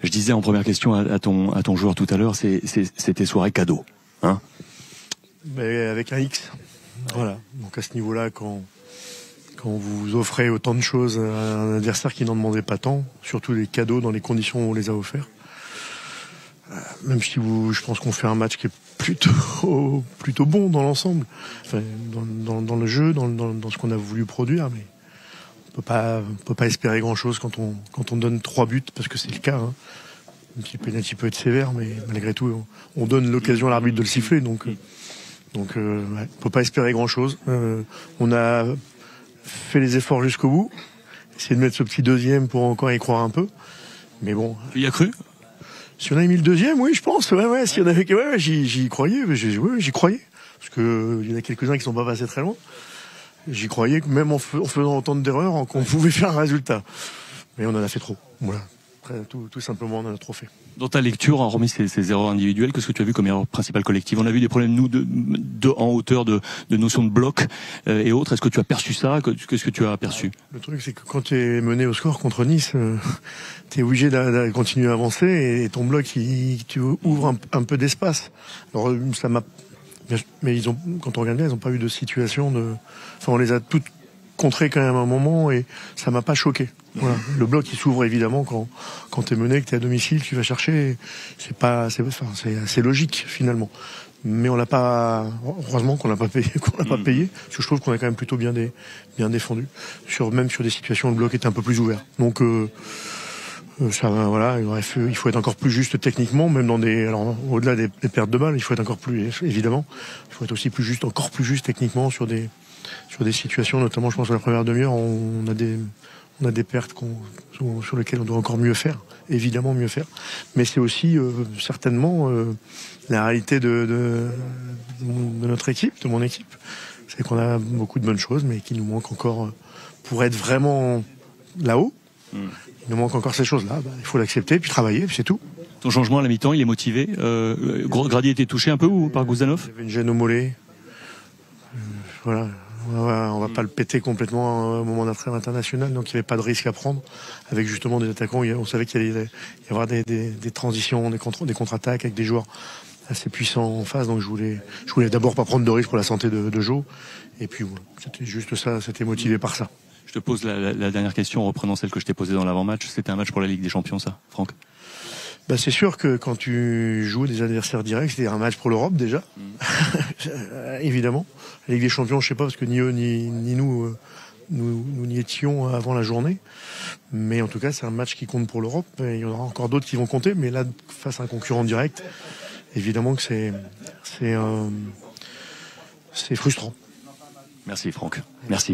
Je disais en première question à ton joueur tout à l'heure, c'était soirée cadeau, hein? Mais avec un X. Voilà. Donc à ce niveau-là, quand vous offrez autant de choses à un adversaire qui n'en demandait pas tant, surtout des cadeaux dans les conditions où on les a offerts, même si je pense qu'on fait un match qui est plutôt bon dans l'ensemble, enfin, dans le jeu, dans ce qu'on a voulu produire, mais on peut pas espérer grand-chose quand on donne 3 buts, parce que c'est le cas. Hein. Un petit penalty peut être sévère, mais malgré tout, on donne l'occasion à l'arbitre de le siffler, donc on peut pas espérer grand-chose. On a fait les efforts jusqu'au bout, essayer de mettre ce petit deuxième pour encore y croire un peu, mais bon. Tu y as cru? Si on avait mis le deuxième, oui, je pense. Ouais, si on avait, j'y croyais. J'y croyais, parce que il y en a quelques-uns qui sont pas passés très loin. J'y croyais, que même en faisant autant d'erreurs, qu'on pouvait faire un résultat. Mais on en a fait trop. Voilà. Tout simplement, on en a trop fait. Dans ta lecture, hormis ces erreurs individuelles, qu'est-ce que tu as vu comme erreur principale collective? On a vu des problèmes, nous, en hauteur de notion de bloc et autres. Est-ce que tu as perçu ça? Qu'est-ce que tu as aperçu? Le truc, c'est que quand tu es mené au score contre Nice, tu es obligé de continuer à avancer, et ton bloc, tu ouvres un peu d'espace. Alors, ça m'a... Mais quand on regarde bien, ils n'ont pas eu de situation de... Enfin, on les a toutes contrées quand même à un moment, et ça m'a pas choqué. Voilà. Le bloc, il s'ouvre évidemment quand t'es mené, que t'es à domicile, tu vas chercher. C'est logique finalement. Mais on l'a pas, heureusement qu'on l'a pas payé, parce que je trouve qu'on a quand même plutôt bien défendu. Même sur des situations où le bloc était un peu plus ouvert. Donc, ça, voilà, il faut être encore plus juste techniquement, même alors, au-delà des pertes de balles, il faut être encore plus, évidemment, il faut être aussi encore plus juste techniquement sur des situations, notamment, je pense, à la première demi-heure, on a des pertes sur lesquelles on doit encore mieux faire, évidemment mieux faire. Mais c'est aussi certainement la réalité de notre équipe, de mon équipe. C'est qu'on a beaucoup de bonnes choses, mais qu'il nous manque encore, pour être vraiment là-haut, il nous manque encore ces choses-là. Il faut l'accepter, puis travailler, puis c'est tout. Ton changement à la mi-temps, il est motivé. Grady était touché un peu ou par Guzanov? Il y avait une gêne au mollet. Voilà. On va pas le péter complètement au moment d'un trêve international, donc il n'y avait pas de risque à prendre. Avec justement des attaquants, on savait qu'il allait y avoir des transitions, des contre-attaques avec des joueurs assez puissants en face. Donc je voulais d'abord pas prendre de risque pour la santé de Joe. Et puis voilà, c'était juste ça, c'était motivé par ça. Je te pose la dernière question en reprenant celle que je t'ai posée dans l'avant-match. C'était un match pour la Ligue des Champions, ça, Franck? C'est sûr que quand tu joues des adversaires directs, c'est un match pour l'Europe déjà, évidemment. La Ligue des Champions, je sais pas, parce que ni eux ni nous n'y étions avant la journée. Mais en tout cas, c'est un match qui compte pour l'Europe. Et il y en aura encore d'autres qui vont compter, mais là, face à un concurrent direct, évidemment que c'est frustrant. Merci Franck. Merci.